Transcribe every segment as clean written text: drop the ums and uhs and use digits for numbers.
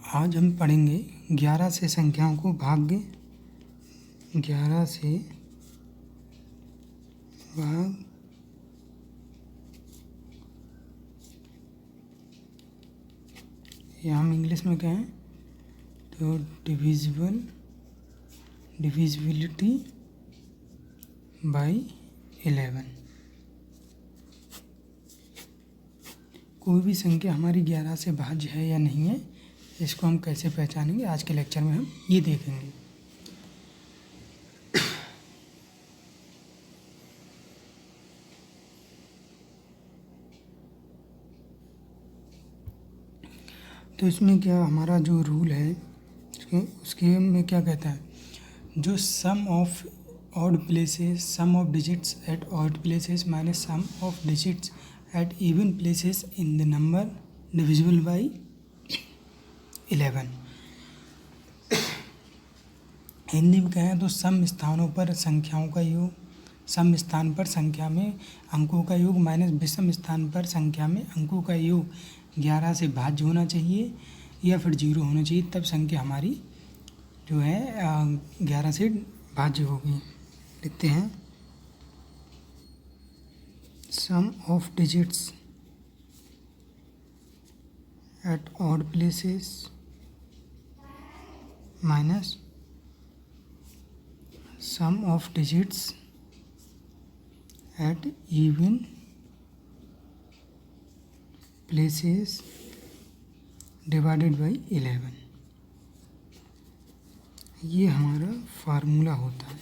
आज हम पढ़ेंगे 11 से संख्याओं को भाग्य 11 से भाग या हम इंग्लिश में कहें तो डिविजिबिलिटी बाई 11। कोई भी संख्या हमारी 11 से भाज्य है या नहीं है, इसको हम कैसे पहचानेंगे, आज के लेक्चर में हम ये देखेंगे। तो इसमें क्या हमारा जो रूल है उसके में क्या कहता है, जो sum of odd places, sum of digits at odd places minus sum of digits at even places in the number divisible by 11। Hindi में कहें तो सम स्थानों पर संख्याओं का योग, सम स्थान पर संख्या में अंकों का योग माइनस विषम स्थान पर संख्या में अंकों का योग 11 से भाज्य होना चाहिए या फिर 0 होना चाहिए, तब संख्या हमारी जो है 11 से भाज्य होगी। लिखते हैं sum of digits at odd places minus sum of digits at even places divided by 11। ये हमारा फार्मूला होता है।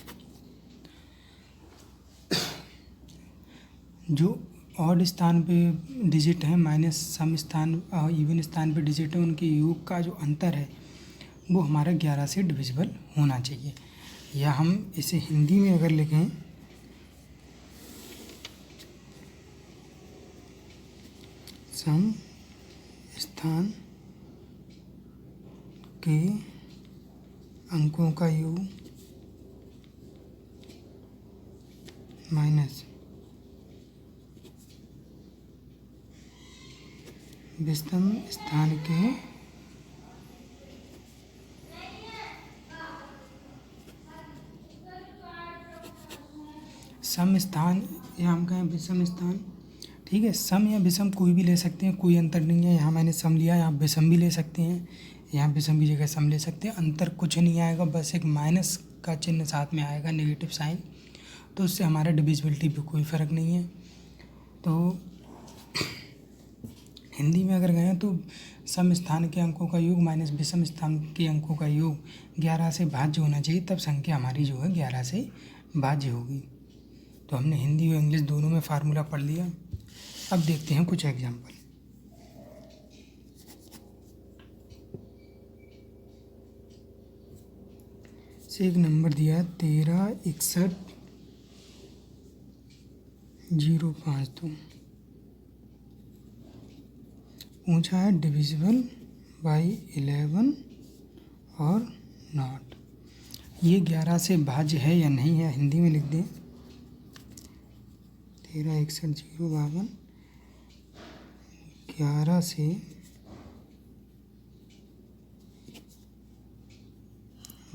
जो ऑड स्थान पे डिजिट है माइनस सम स्थान इवन स्थान पे डिजिट है, उनके योग का जो अंतर है वो हमारा 11 से डिविजिबल होना चाहिए। या हम इसे हिंदी में अगर लिखें सम स्थान के अंकों का योग माइनस विषम स्थान के सम स्थान या हम कहें विषम स्थान, ठीक है। सम या विषम कोई भी ले सकते हैं, कोई अंतर नहीं है। यहाँ मैंने सम लिया, यहाँ विषम भी ले सकते हैं, यहाँ विषम की जगह सम ले सकते हैं। अंतर कुछ नहीं आएगा, बस एक माइनस का चिन्ह साथ में आएगा, नेगेटिव साइन, तो उससे हमारा डिविजिबिलिटी पे कोई फ़र्क नहीं है। तो हिंदी में अगर गए तो सम स्थान के अंकों का योग माइनस विषम स्थान के अंकों का योग 11 से भाज्य होना चाहिए, तब संख्या हमारी जो है 11 से भाज्य होगी। तो हमने हिंदी और इंग्लिश दोनों में फार्मूला पढ़ लिया। अब देखते हैं कुछ एग्जाम्पल। से एक नंबर दिया 136105, पूछा है डिविजिबल बाई 11 और नॉट। ये 11 से भाज्य है या नहीं है, हिंदी में लिख दें 136105 11 से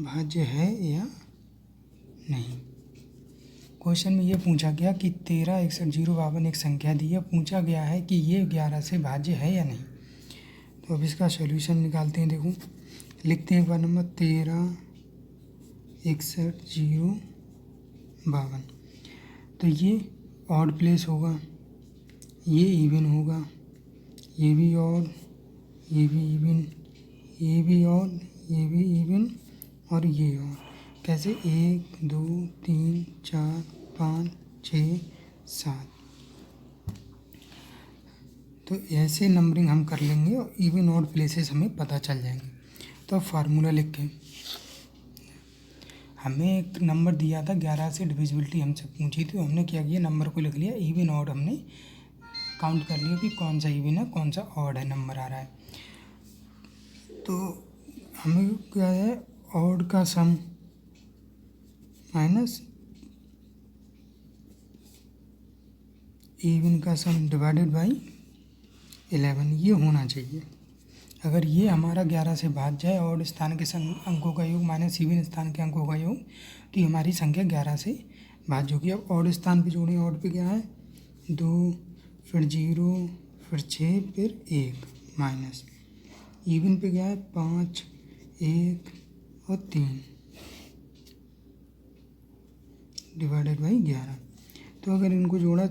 भाज्य है या नहीं। क्वेश्चन में ये पूछा गया कि 136105 एक संख्या दी है, पूछा गया है कि ये 11 से भाज्य है या नहीं। तो अब इसका सॉल्यूशन निकालते हैं। देखो, लिखते हैं एक बार नंबर 136105। तो ये ऑड प्लेस होगा, ये इवन होगा, ये भी ऑड, ये भी इवन, ये भी ऑड, ये भी इवन और ये ऑड। कैसे? 1 2 3 4 5 6 7। तो ऐसे नंबरिंग हम कर लेंगे और इवन ऑड प्लेसेस हमें पता चल जाएंगे। तो अब फार्मूला लिख के, हमें एक नंबर दिया था 11 से डिविजिबिलिटी हमसे पूछी थी, तो हमने क्या किया, नंबर को लिख लिया, इवन ऑड हमने काउंट कर लिया कि कौन सा इवन है कौन सा ऑड है नंबर आ रहा है। तो हमें क्या है, ऑड का सम माइनस इवन का सम डिवाइडेड बाई 11, ये होना चाहिए। अगर ये हमारा 11 से भाज्य है और स्थान के अंकों का योग माइनस इवन स्थान के अंकों का योग, तो ये हमारी संख्या 11 से भाज्य होगी। अब ऑड स्थान पे जोड़ें, ऑड पे क्या है 2, फिर 0, फिर 6, फिर 1 माइनस इवन पे क्या है 5, 1 और 3 डिवाइडेड बाई 11। तो अगर इनको जोड़ा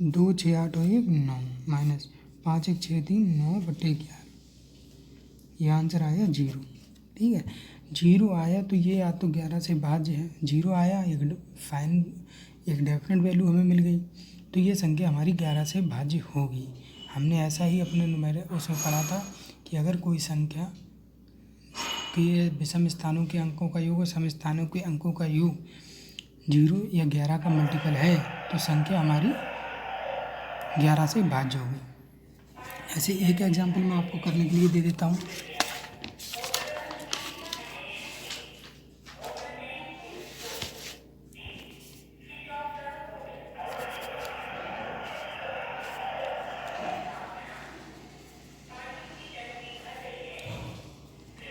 2, 6, 8 और 1 9 माइनस 5, 1, 6, 3 9/11। ये आंसर आया 0। ठीक है, 0 आया तो ये या तो 11 से भाज्य है, 0 आया, एक डेफिनेट वैल्यू हमें मिल गई, तो ये संख्या हमारी 11 से भाज्य होगी। हमने ऐसा ही अपने न्यूमेरर उसमें पढ़ा था कि अगर कोई संख्या के विषम स्थानों के अंकों का योग और सम स्थानों के अंकों का योग 0 या 11 का मल्टीपल है तो संख्या हमारी 11 से भाज्य होगी। ऐसे एक एग्जाम्पल मैं आपको करने के लिए दे देता हूँ।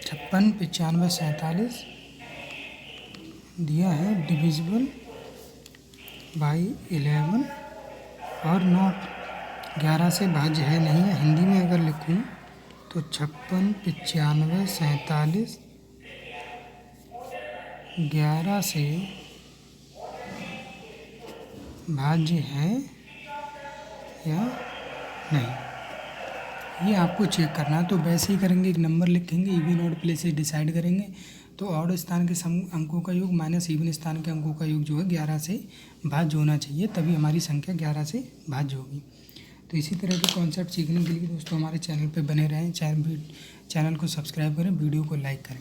छप्पन 95 47 दिया है डिविजिबल बाई 11 और नॉट 11 से भाज्य है नहीं है। हिंदी में अगर लिखूं तो 56 95 47 11 से भाज्य है या नहीं, ये आपको चेक करना है। तो वैसे ही करेंगे, एक नंबर लिखेंगे, इवन ऑड प्लेसेस डिसाइड करेंगे। तो ऑड स्थान के सम अंकों का योग माइनस इवन स्थान के अंकों का योग जो है 11 से भाज्य होना चाहिए, तभी हमारी संख्या 11 से भाज्य होगी। तो इसी तरह के कॉन्सेप्ट सीखने के लिए दोस्तों हमारे चैनल पर बने रहें, चैनल को सब्सक्राइब करें, वीडियो को लाइक करें।